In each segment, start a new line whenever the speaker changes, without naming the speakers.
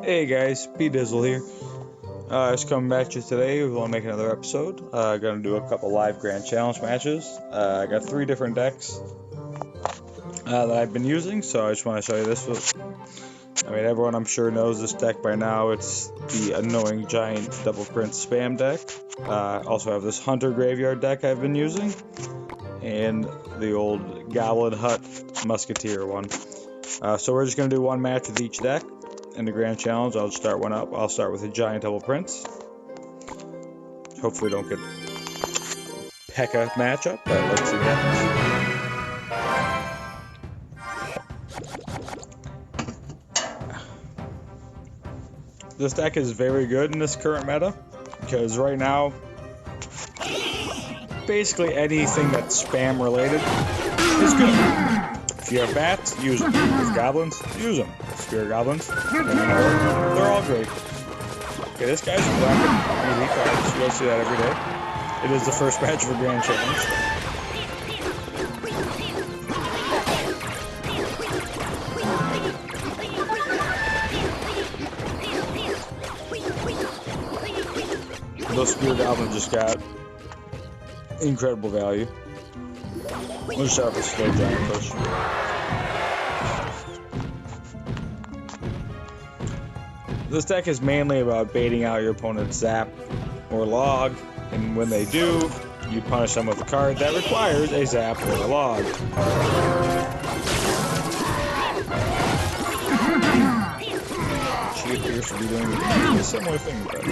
Hey guys, P Dizzle here. Just coming back to you today. We want to make another episode. Gonna do a couple live Grand Challenge matches. I got 3 different decks that I've been using, so I just want to show you this. I mean, everyone I'm sure knows this deck by now. It's the annoying giant double prince spam deck. Also have this Hunter Graveyard deck I've been using, and the old Goblin Hut Musketeer one. So we're just gonna do one match with each deck. In the Grand Challenge, I'll just start one up. I'll start with a giant double prince. Hopefully don't get P.E.K.K.A matchup, but let's see what happens. This deck is very good in this current meta, because right now, basically anything that's spam related is good. If you have bats, use them. If you have goblins, use them. Spirit goblins, they're all great. Okay, this guy's rocking elite cards. You'll see that every day. It is the first match for Grand Challenge. Those Spirit goblins just got incredible value. Let's start with a slow giant push. This deck is mainly about baiting out your opponent's zap or log, and when they do, you punish them with a card that requires a zap or a log. She appears to be doing a similar thing, but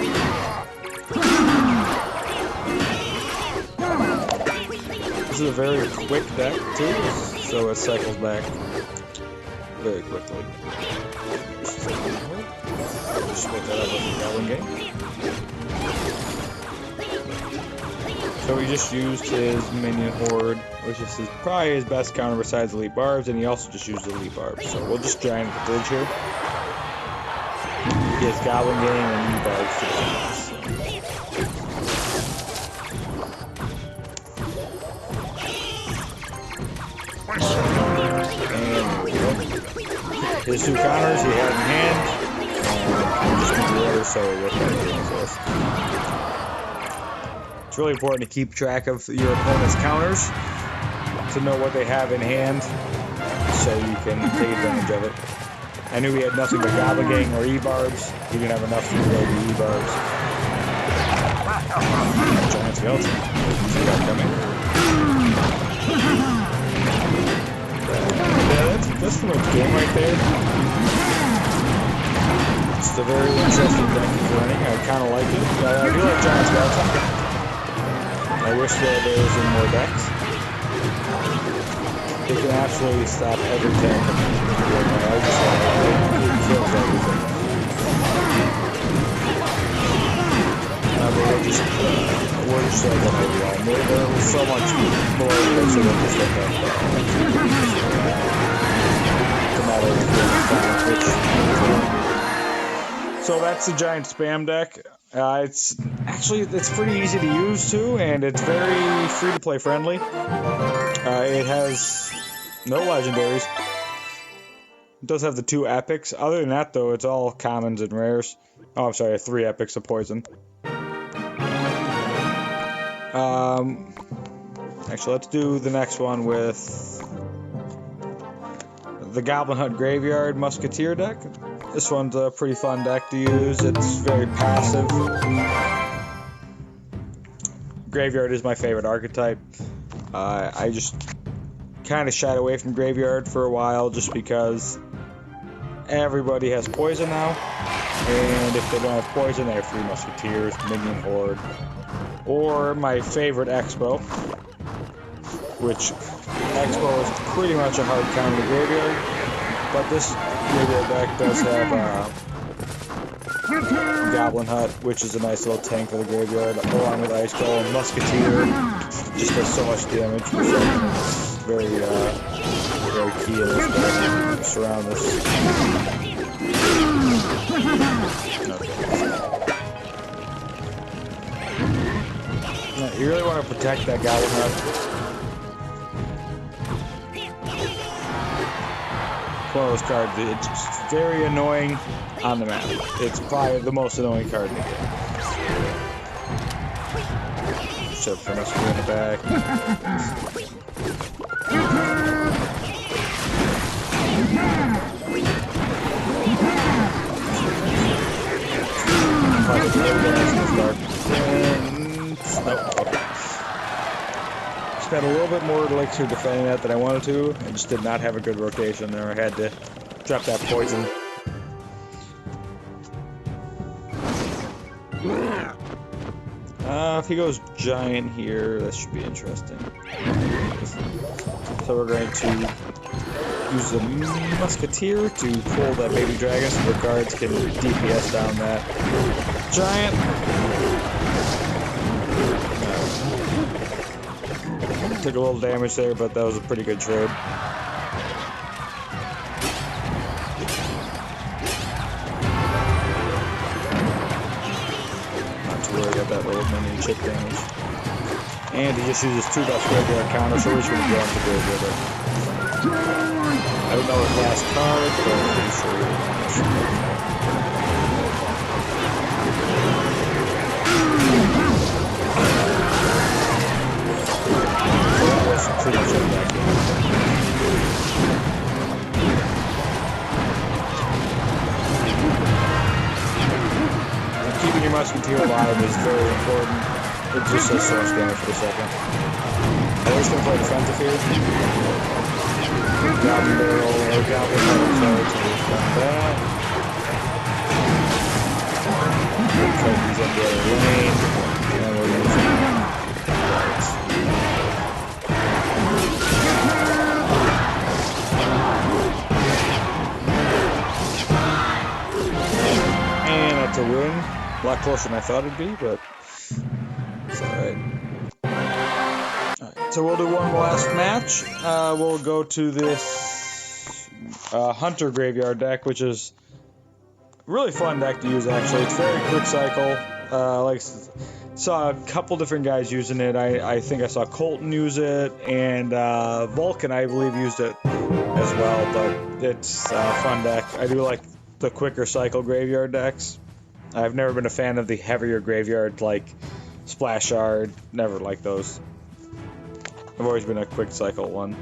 this is a very quick deck too, so it cycles back very quickly. Split that up with the Goblin game. So he just used his minion horde, which is probably his best counter besides elite barbs, and he also just used elite barbs. So we'll just giant the bridge here. He has Goblin game and elite barbs to defend. His 2 counters he had in hand. So it's really important to keep track of your opponent's counters to know what they have in hand so you can take advantage of it. I knew he had nothing but Goblin Gang or E-Barbs. He didn't have enough to go to E-Barbs. Giant skeleton. See that coming? Yeah, that's from a game right there. It's a very interesting deck he's running. I kind of like it. I do like Giant Skeleton. I wish that there was in more decks. It can absolutely stop every tank. I just want to kills everything. We're just like overwhelmed. There was so much more aggressive than this deck. Come out of the So that's the giant spam deck. It's pretty easy to use too, and it's very free to play friendly. It has no legendaries. It does have the 2 epics. Other than that, though, it's all commons and rares. Oh, I'm sorry, 3 epics of poison. Actually, let's do the next one with the Goblin Hut Graveyard Musketeer deck. This one's a pretty fun deck to use. It's very passive. Graveyard is my favorite archetype. I just kind of shied away from Graveyard for a while just because everybody has poison now. And if they don't have poison, they have 3 Musketeers, Minion Horde, or my favorite Expo, which Expo is pretty much a hard counter to Graveyard. But this Graveyard deck does have Goblin Hut, which is a nice little tank for the Graveyard, along with Ice Golem. Musketeer just does so much damage, which is very key in this deck. Surround this. Okay. Now, you really want to protect that Goblin Hut. One of those cards, very annoying on the map. It's probably the most annoying card in the game. Shove Chronosphere in the back. Nope. Okay. Spent a little bit more elixir defending that than I wanted to. I just did not have a good rotation there. I had to drop that poison. If he goes giant here, that should be interesting. So we're going to use the Musketeer to pull that baby dragon so the guards can DPS down that giant. Took a little damage there, but that was a pretty good trade. Not to worry about that little minion chip damage. And he just uses 2 buffs graveyard counter, so we're just going to go into graveyard. I don't know his last card, but I'm pretty sure it should be. Pretty much back in. Keeping your Musketeer alive is very important. It just does so much damage per second. I'm just going to play defensive here. Goblin Barrel, or Goblin Barrel, sorry, to defend that. Because he's in the other lane. And we're going to a win. A lot closer than I thought it'd be, but it's alright. Alright, so we'll do one last match. We'll go to this Hunter Graveyard deck, which is a really fun deck to use, actually. It's very quick cycle. Saw a couple different guys using it. I think I saw Colton use it, and Vulcan, I believe, used it as well, but it's a fun deck. I do like the quicker cycle graveyard decks. I've never been a fan of the heavier graveyard like Splash Shard. Never liked those. I've always been a quick cycle one.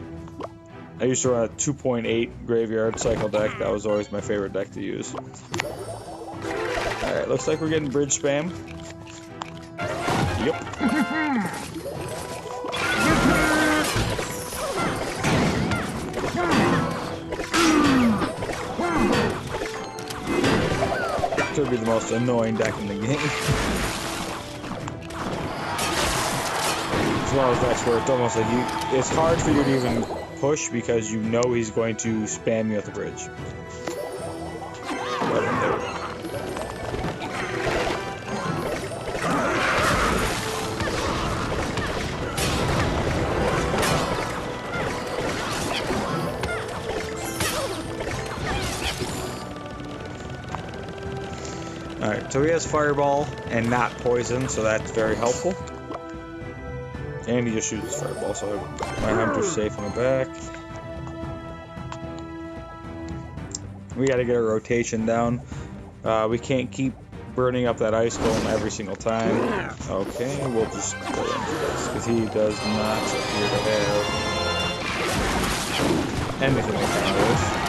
I used to run a 2.8 graveyard cycle deck. That was always my favorite deck to use. Alright, looks like we're getting bridge spam. Yep. Could be the most annoying deck in the game. It's one of those decks where it's almost like it's hard for you to even push because you know he's going to spam you at the bridge. But there we go. Alright, so he has Fireball and not Poison, so that's very helpful. And he just shoots Fireball, so my Hunter's safe in the back. We gotta get our rotation down. We can't keep burning up that Ice Golem every single time. Okay, we'll just go into this, because he does not appear to have anything like that.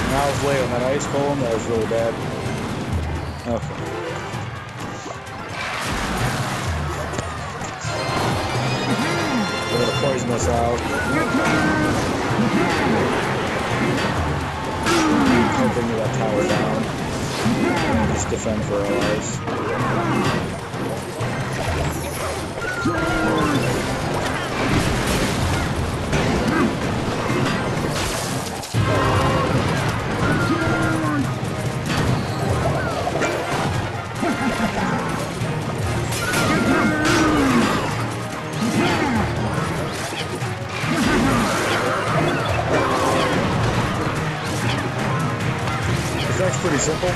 I was late on that Ice Golem, that was really bad. Okay. We're gonna poison us out. I'll bring that tower down. Just defend for our lives. simple.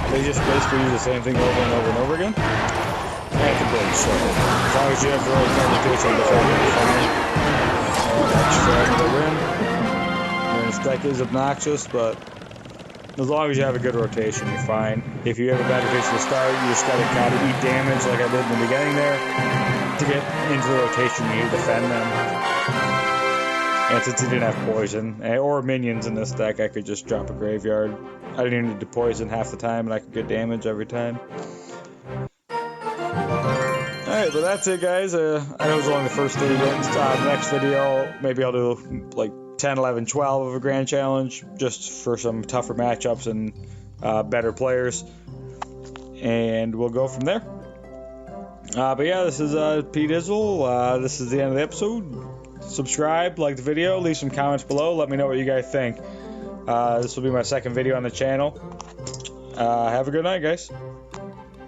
They just basically do the same thing over and over and over again. And completely slow. As long as you have the right presentation of the defender, you're fine. And that's for another win. And this deck is obnoxious, but as long as you have a good rotation, you're fine. If you have a bad rotation to start, you just gotta kind of eat damage like I did in the beginning there. To get into the rotation, you need to defend them. And since he didn't have poison or minions in this deck, I could just drop a graveyard. I didn't need to poison half the time, and I could get damage every time. Alright, but that's it, guys. I know it was only the first 3 wins. Next video, maybe I'll do like 10, 11, 12 of a grand challenge, just for some tougher matchups and better players. And we'll go from there. But yeah, this is Pete Izzle. This is the end of the episode. Subscribe, like the video, leave some comments below. Let me know what you guys think. This will be my second video on the channel. Have a good night, guys.